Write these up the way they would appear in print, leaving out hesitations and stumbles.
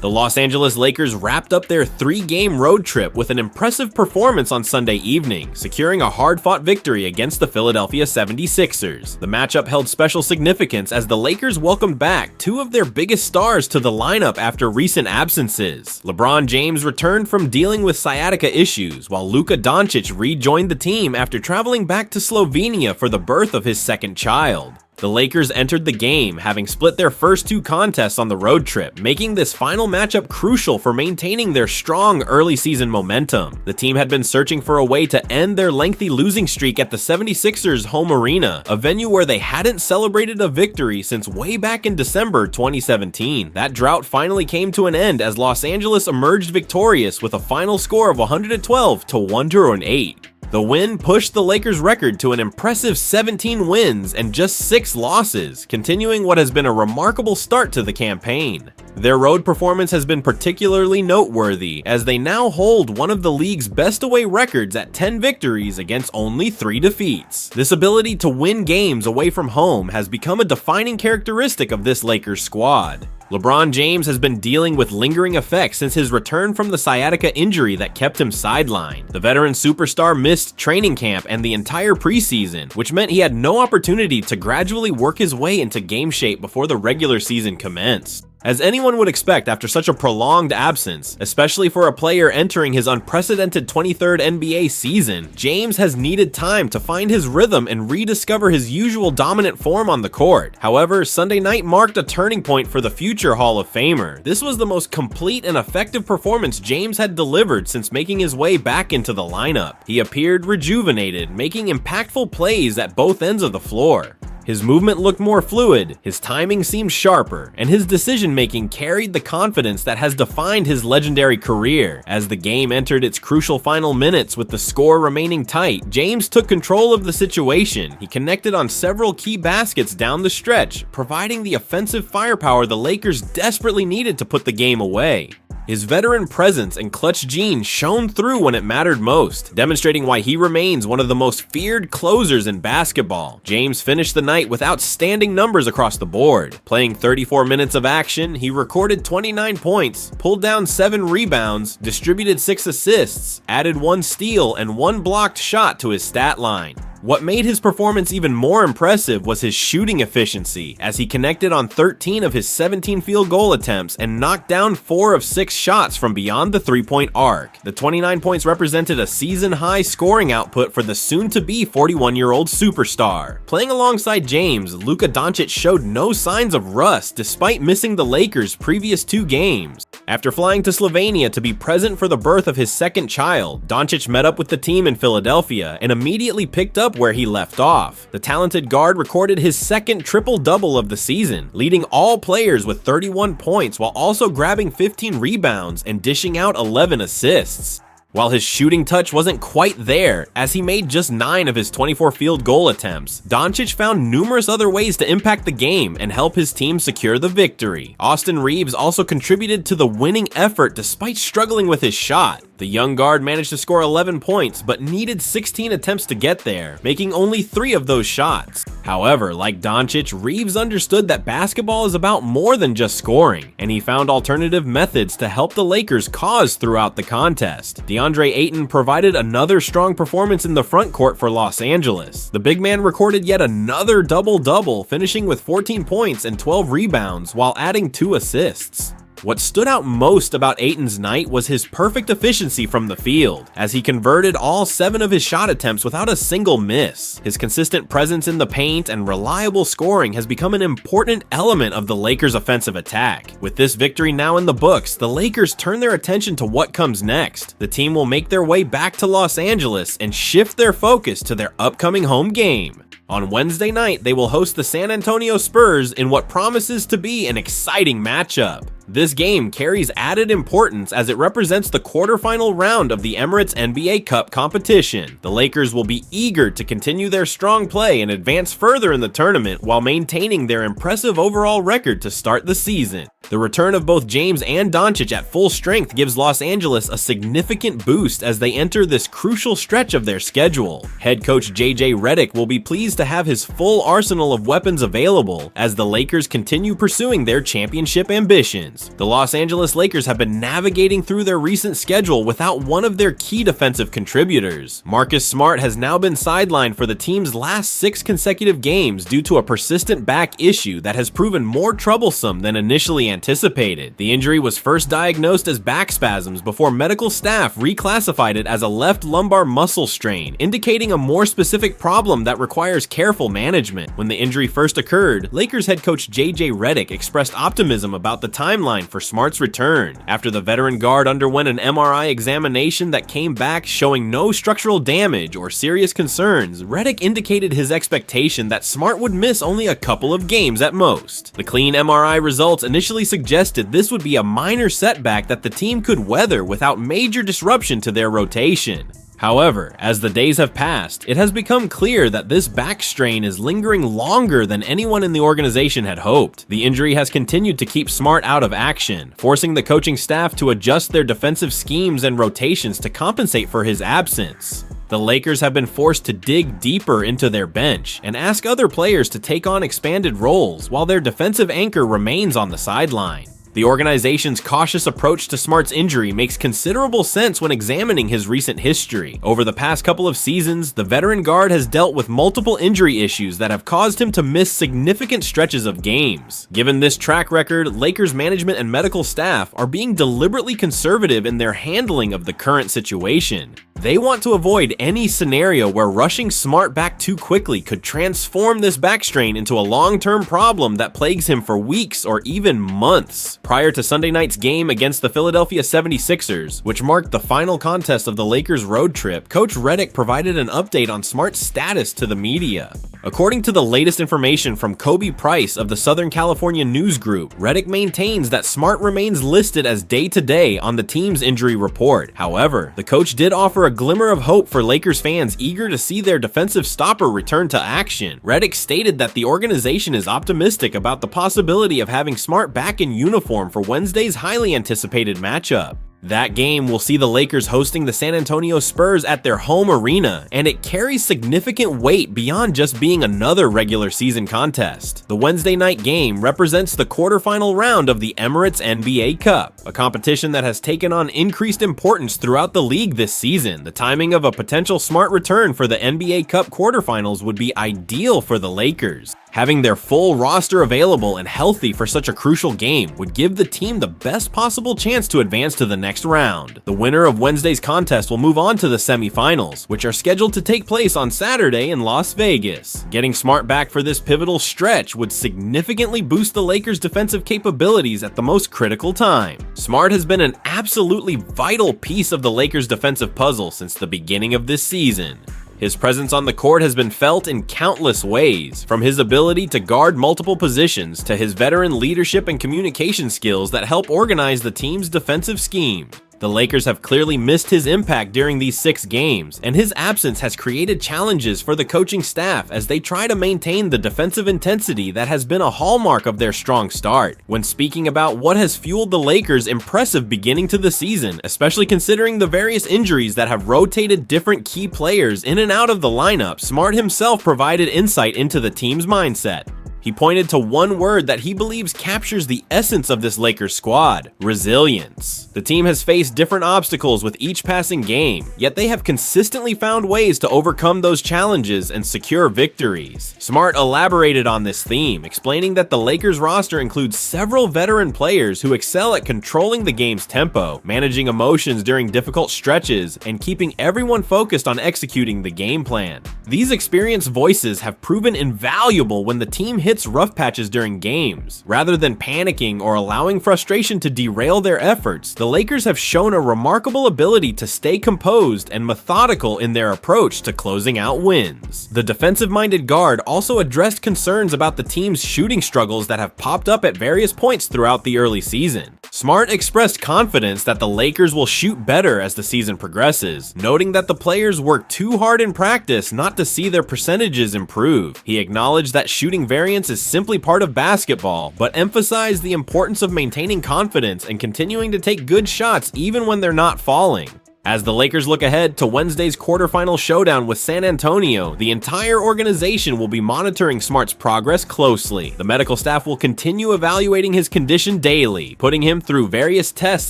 The Los Angeles Lakers wrapped up their 3-game road trip with an impressive performance on Sunday evening, securing a hard-fought victory against the Philadelphia 76ers. The matchup held special significance as the Lakers welcomed back 2 of their biggest stars to the lineup after recent absences. LeBron James returned from dealing with sciatica issues, while Luka Dončić rejoined the team after traveling back to Slovenia for the birth of his second child. The Lakers entered the game, having split their first 2 contests on the road trip, making this final matchup crucial for maintaining their strong early season momentum. The team had been searching for a way to end their lengthy losing streak at the 76ers' home arena, a venue where they hadn't celebrated a victory since way back in December 2017. That drought finally came to an end as Los Angeles emerged victorious with a final score of 112-108. The win pushed the Lakers' record to an impressive 17 wins and just 6 losses, continuing what has been a remarkable start to the campaign. Their road performance has been particularly noteworthy, as they now hold one of the league's best away records at 10 victories against only 3 defeats. This ability to win games away from home has become a defining characteristic of this Lakers squad. LeBron James has been dealing with lingering effects since his return from the sciatica injury that kept him sidelined. The veteran superstar missed training camp and the entire preseason, which meant he had no opportunity to gradually work his way into game shape before the regular season commenced. As anyone would expect after such a prolonged absence, especially for a player entering his unprecedented 23rd NBA season, James has needed time to find his rhythm and rediscover his usual dominant form on the court. However, Sunday night marked a turning point for the future Hall of Famer. This was the most complete and effective performance James had delivered since making his way back into the lineup. He appeared rejuvenated, making impactful plays at both ends of the floor. His movement looked more fluid, his timing seemed sharper, and his decision-making carried the confidence that has defined his legendary career. As the game entered its crucial final minutes with the score remaining tight, James took control of the situation. He connected on several key baskets down the stretch, providing the offensive firepower the Lakers desperately needed to put the game away. His veteran presence and clutch gene shone through when it mattered most, demonstrating why he remains one of the most feared closers in basketball. James finished the night with outstanding numbers across the board. Playing 34 minutes of action, he recorded 29 points, pulled down 7 rebounds, distributed 6 assists, added 1 steal, and 1 blocked shot to his stat line. What made his performance even more impressive was his shooting efficiency, as he connected on 13 of his 17 field goal attempts and knocked down 4 of 6 shots from beyond the 3-point arc. The 29 points represented a season-high scoring output for the soon-to-be 41-year-old superstar. Playing alongside James, Luka Dončić showed no signs of rust despite missing the Lakers' previous 2 games. After flying to Slovenia to be present for the birth of his second child, Dončić met up with the team in Philadelphia and immediately picked up where he left off. The talented guard recorded his second triple-double of the season, leading all players with 31 points while also grabbing 15 rebounds and dishing out 11 assists. While his shooting touch wasn't quite there, as he made just 9 of his 24 field goal attempts, Dončić found numerous other ways to impact the game and help his team secure the victory. Austin Reeves also contributed to the winning effort despite struggling with his shot. The young guard managed to score 11 points, but needed 16 attempts to get there, making only 3 of those shots. However, like Dončić, Reeves understood that basketball is about more than just scoring, and he found alternative methods to help the Lakers cause throughout the contest. DeAndre Ayton provided another strong performance in the front court for Los Angeles. The big man recorded yet another double-double, finishing with 14 points and 12 rebounds while adding 2 assists. What stood out most about Ayton's night was his perfect efficiency from the field, as he converted all 7 of his shot attempts without a single miss. His consistent presence in the paint and reliable scoring has become an important element of the Lakers' offensive attack. With this victory now in the books, the Lakers turn their attention to what comes next. The team will make their way back to Los Angeles and shift their focus to their upcoming home game. On Wednesday night, they will host the San Antonio Spurs in what promises to be an exciting matchup. This game carries added importance as it represents the quarterfinal round of the Emirates NBA Cup competition. The Lakers will be eager to continue their strong play and advance further in the tournament while maintaining their impressive overall record to start the season. The return of both James and Dončić at full strength gives Los Angeles a significant boost as they enter this crucial stretch of their schedule. Head coach JJ Redick will be pleased to to have his full arsenal of weapons available as the Lakers continue pursuing their championship ambitions. The Los Angeles Lakers have been navigating through their recent schedule without one of their key defensive contributors. Marcus Smart has now been sidelined for the team's last 6 consecutive games due to a persistent back issue that has proven more troublesome than initially anticipated. The injury was first diagnosed as back spasms before medical staff reclassified it as a left lumbar muscle strain, indicating a more specific problem that requires careful management. When the injury first occurred, Lakers head coach JJ Redick expressed optimism about the timeline for Smart's return. After the veteran guard underwent an MRI examination that came back showing no structural damage or serious concerns, Redick indicated his expectation that Smart would miss only a couple of games at most. The clean MRI results initially suggested this would be a minor setback that the team could weather without major disruption to their rotation. However, as the days have passed, it has become clear that this back strain is lingering longer than anyone in the organization had hoped. The injury has continued to keep Smart out of action, forcing the coaching staff to adjust their defensive schemes and rotations to compensate for his absence. The Lakers have been forced to dig deeper into their bench and ask other players to take on expanded roles while their defensive anchor remains on the sideline. The organization's cautious approach to Smart's injury makes considerable sense when examining his recent history. Over the past couple of seasons, the veteran guard has dealt with multiple injury issues that have caused him to miss significant stretches of games. Given this track record, Lakers management and medical staff are being deliberately conservative in their handling of the current situation. They want to avoid any scenario where rushing Smart back too quickly could transform this back strain into a long-term problem that plagues him for weeks or even months. Prior to Sunday night's game against the Philadelphia 76ers, which marked the final contest of the Lakers' road trip, Coach Redick provided an update on Smart's status to the media. According to the latest information from Kobe Price of the Southern California News Group, Redick maintains that Smart remains listed as day-to-day on the team's injury report. However, the coach did offer a glimmer of hope for Lakers fans eager to see their defensive stopper return to action. Redick stated that the organization is optimistic about the possibility of having Smart back in uniform for Wednesday's highly anticipated matchup. That game will see the Lakers hosting the San Antonio Spurs at their home arena, and it carries significant weight beyond just being another regular season contest. The Wednesday night game represents the quarterfinal round of the Emirates NBA Cup, a competition that has taken on increased importance throughout the league this season. The timing of a potential Smart return for the NBA Cup quarterfinals would be ideal for the Lakers. Having their full roster available and healthy for such a crucial game would give the team the best possible chance to advance to the next round. The winner of Wednesday's contest will move on to the semifinals, which are scheduled to take place on Saturday in Las Vegas. Getting Smart back for this pivotal stretch would significantly boost the Lakers' defensive capabilities at the most critical time. Smart has been an absolutely vital piece of the Lakers' defensive puzzle since the beginning of this season. His presence on the court has been felt in countless ways, from his ability to guard multiple positions to his veteran leadership and communication skills that help organize the team's defensive scheme. The Lakers have clearly missed his impact during these 6 games, and his absence has created challenges for the coaching staff as they try to maintain the defensive intensity that has been a hallmark of their strong start. When speaking about what has fueled the Lakers' impressive beginning to the season, especially considering the various injuries that have rotated different key players in and out of the lineup, Smart himself provided insight into the team's mindset. He pointed to one word that he believes captures the essence of this Lakers squad: resilience. The team has faced different obstacles with each passing game, yet they have consistently found ways to overcome those challenges and secure victories. Smart elaborated on this theme, explaining that the Lakers roster includes several veteran players who excel at controlling the game's tempo, managing emotions during difficult stretches, and keeping everyone focused on executing the game plan. These experienced voices have proven invaluable when the team hits rough patches during games. Rather than panicking or allowing frustration to derail their efforts, the Lakers have shown a remarkable ability to stay composed and methodical in their approach to closing out wins. The defensive-minded guard also addressed concerns about the team's shooting struggles that have popped up at various points throughout the early season. Smart expressed confidence that the Lakers will shoot better as the season progresses, noting that the players work too hard in practice not to see their percentages improve. He acknowledged that shooting variance is simply part of basketball, but emphasized the importance of maintaining confidence and continuing to take good shots even when they're not falling. As the Lakers look ahead to Wednesday's quarterfinal showdown with San Antonio, the entire organization will be monitoring Smart's progress closely. The medical staff will continue evaluating his condition daily, putting him through various tests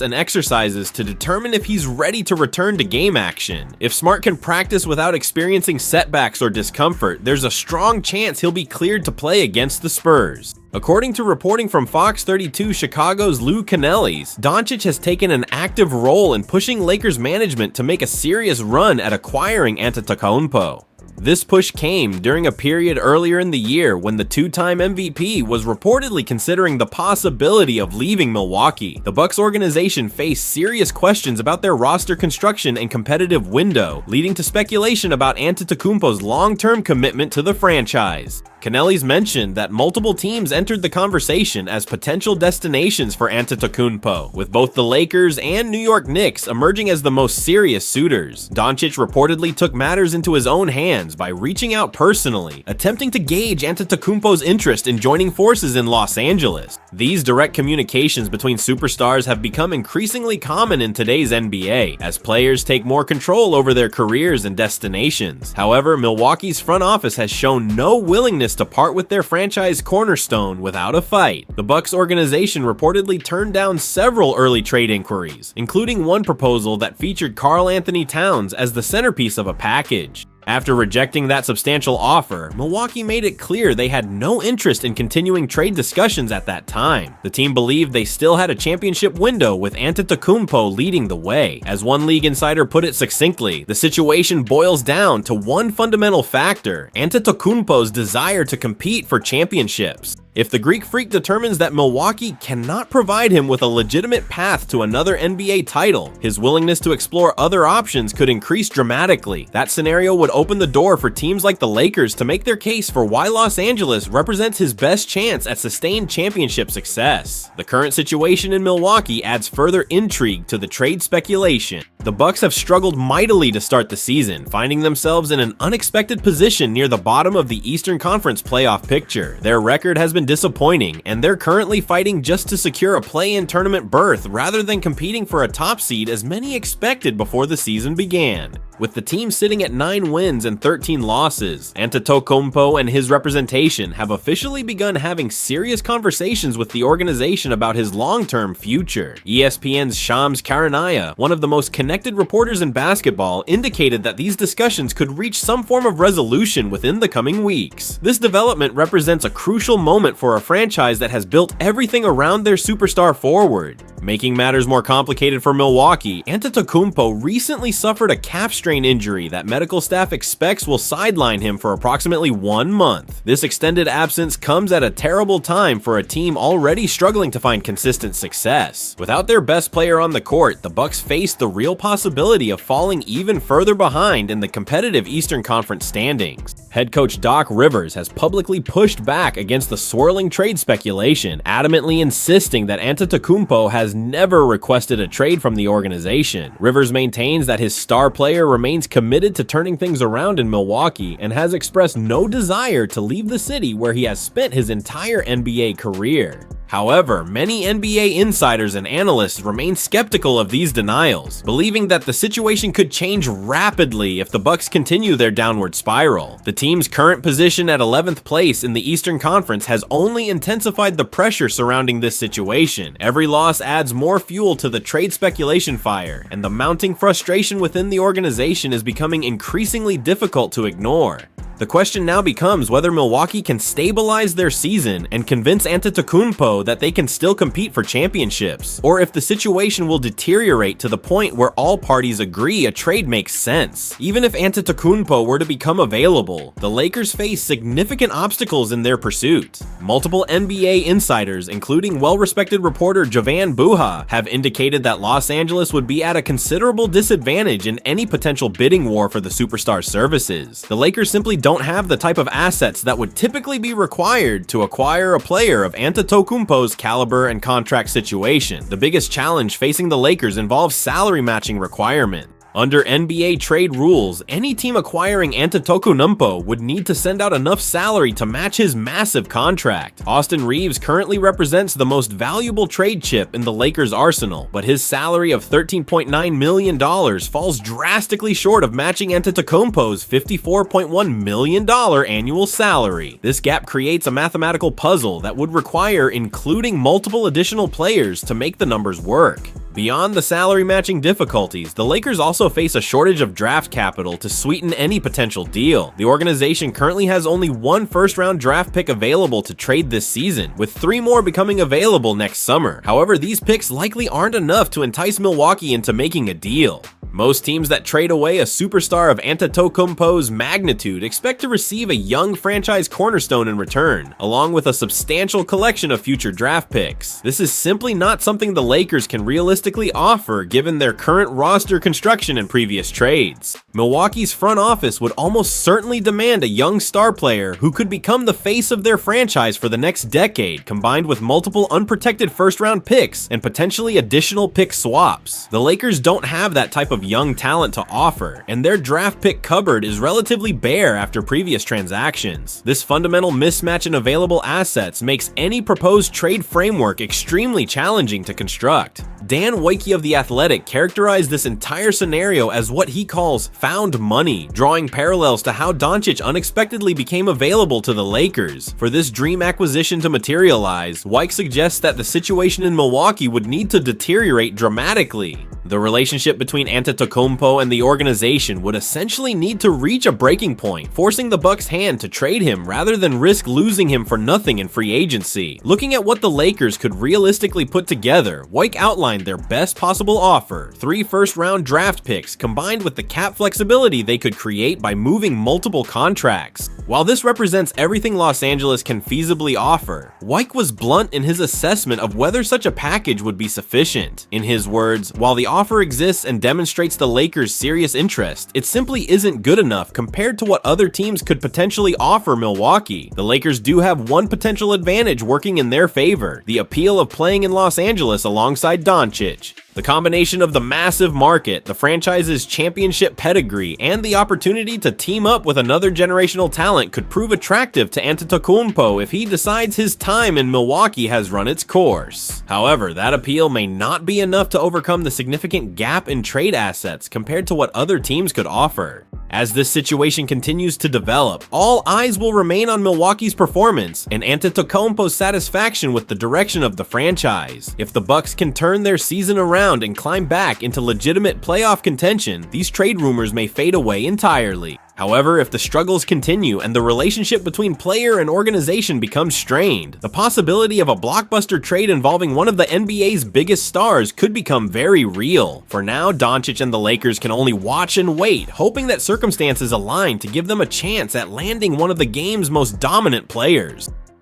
and exercises to determine if he's ready to return to game action. If Smart can practice without experiencing setbacks or discomfort, there's a strong chance he'll be cleared to play against the Spurs. According to reporting from Fox 32 Chicago's Lou Canellis, Dončić has taken an active role in pushing Lakers management to make a serious run at acquiring Antetokounmpo. This push came during a period earlier in the year when the two-time MVP was reportedly considering the possibility of leaving Milwaukee. The Bucks organization faced serious questions about their roster construction and competitive window, leading to speculation about Antetokounmpo's long-term commitment to the franchise. Canellis mentioned that multiple teams entered the conversation as potential destinations for Antetokounmpo, with both the Lakers and New York Knicks emerging as the most serious suitors. Dončić reportedly took matters into his own hands by reaching out personally, attempting to gauge Antetokounmpo's interest in joining forces in Los Angeles. These direct communications between superstars have become increasingly common in today's NBA, as players take more control over their careers and destinations. However, Milwaukee's front office has shown no willingness to part with their franchise cornerstone without a fight. The Bucks organization reportedly turned down several early trade inquiries, including one proposal that featured Karl Anthony Towns as the centerpiece of a package. After rejecting that substantial offer, Milwaukee made it clear they had no interest in continuing trade discussions at that time. The team believed they still had a championship window with Antetokounmpo leading the way. As one league insider put it succinctly, the situation boils down to one fundamental factor: Antetokounmpo's desire to compete for championships. If the Greek Freak determines that Milwaukee cannot provide him with a legitimate path to another NBA title, his willingness to explore other options could increase dramatically. That scenario would open the door for teams like the Lakers to make their case for why Los Angeles represents his best chance at sustained championship success. The current situation in Milwaukee adds further intrigue to the trade speculation. The Bucks have struggled mightily to start the season, finding themselves in an unexpected position near the bottom of the Eastern Conference playoff picture. Their record has been disappointing, and they're currently fighting just to secure a play-in tournament berth rather than competing for a top seed as many expected before the season began. With the team sitting at 9 wins and 13 losses, Antetokounmpo and his representation have officially begun having serious conversations with the organization about his long-term future. ESPN's Shams Charania, one of the most connected reporters in basketball, indicated that these discussions could reach some form of resolution within the coming weeks. This development represents a crucial moment for a franchise that has built everything around their superstar forward. Making matters more complicated for Milwaukee, Antetokounmpo recently suffered a calf strain injury that medical staff expects will sideline him for approximately 1 month. This extended absence comes at a terrible time for a team already struggling to find consistent success. Without their best player on the court, the Bucks face the real possibility of falling even further behind in the competitive Eastern Conference standings. Head coach Doc Rivers has publicly pushed back against the swirling trade speculation, adamantly insisting that Antetokounmpo has never requested a trade from the organization. Rivers maintains that his star player remains committed to turning things around in Milwaukee and has expressed no desire to leave the city where he has spent his entire NBA career. However, many NBA insiders and analysts remain skeptical of these denials, believing that the situation could change rapidly if the Bucks continue their downward spiral. The team's current position at 11th place in the Eastern Conference has only intensified the pressure surrounding this situation. Every loss adds more fuel to the trade speculation fire, and the mounting frustration within the organization is becoming increasingly difficult to ignore. The question now becomes whether Milwaukee can stabilize their season and convince Antetokounmpo that they can still compete for championships, or if the situation will deteriorate to the point where all parties agree a trade makes sense. Even if Antetokounmpo were to become available, the Lakers face significant obstacles in their pursuit. Multiple NBA insiders, including well-respected reporter Javan Buha, have indicated that Los Angeles would be at a considerable disadvantage in any potential bidding war for the superstar's services. The Lakers simply don't have the type of assets that would typically be required to acquire a player of Antetokounmpo's caliber and contract situation. The biggest challenge facing the Lakers involves salary matching requirement. Under NBA trade rules, any team acquiring Antetokounmpo would need to send out enough salary to match his massive contract. Austin Reeves currently represents the most valuable trade chip in the Lakers' arsenal, but his salary of $13.9 million falls drastically short of matching Antetokounmpo's $54.1 million annual salary. This gap creates a mathematical puzzle that would require including multiple additional players to make the numbers work. Beyond the salary matching difficulties, the Lakers also face a shortage of draft capital to sweeten any potential deal. The organization currently has only one first-round draft pick available to trade this season, with 3 more becoming available next summer. However, these picks likely aren't enough to entice Milwaukee into making a deal. Most teams that trade away a superstar of Antetokounmpo's magnitude expect to receive a young franchise cornerstone in return, along with a substantial collection of future draft picks. This is simply not something the Lakers can realistically offer given their current roster construction and previous trades. Milwaukee's front office would almost certainly demand a young star player who could become the face of their franchise for the next decade, combined with multiple unprotected first-round picks and potentially additional pick swaps. The Lakers don't have that type of young talent to offer, and their draft pick cupboard is relatively bare after previous transactions. This fundamental mismatch in available assets makes any proposed trade framework extremely challenging to construct. Dan Wojcicki of The Athletic characterized this entire scenario as what he calls found money, drawing parallels to how Dončić unexpectedly became available to the Lakers. For this dream acquisition to materialize, Wojcicki suggests that the situation in Milwaukee would need to deteriorate dramatically. The relationship between Antetokounmpo and the organization would essentially need to reach a breaking point, forcing the Bucks' hand to trade him rather than risk losing him for nothing in free agency. Looking at what the Lakers could realistically put together, Wojcicki outlined their best possible offer: 3 first-round draft picks combined with the cap flexibility they could create by moving multiple contracts. While this represents everything Los Angeles can feasibly offer, Wojcicki was blunt in his assessment of whether such a package would be sufficient. In his words, while the offer exists and demonstrates the Lakers' serious interest, it simply isn't good enough compared to what other teams could potentially offer Milwaukee. The Lakers do have one potential advantage working in their favor: the appeal of playing in Los Angeles alongside Dončić. The combination of the massive market, the franchise's championship pedigree, and the opportunity to team up with another generational talent could prove attractive to Antetokounmpo if he decides his time in Milwaukee has run its course. However, that appeal may not be enough to overcome the significant gap in trade assets compared to what other teams could offer. As this situation continues to develop, all eyes will remain on Milwaukee's performance and Antetokounmpo's satisfaction with the direction of the franchise. If the Bucks can turn their season around and climb back into legitimate playoff contention, these trade rumors may fade away entirely. However, if the struggles continue and the relationship between player and organization becomes strained, the possibility of a blockbuster trade involving one of the NBA's biggest stars could become very real. For now, Dončić and the Lakers can only watch and wait, hoping that circumstances align to give them a chance at landing one of the game's most dominant players.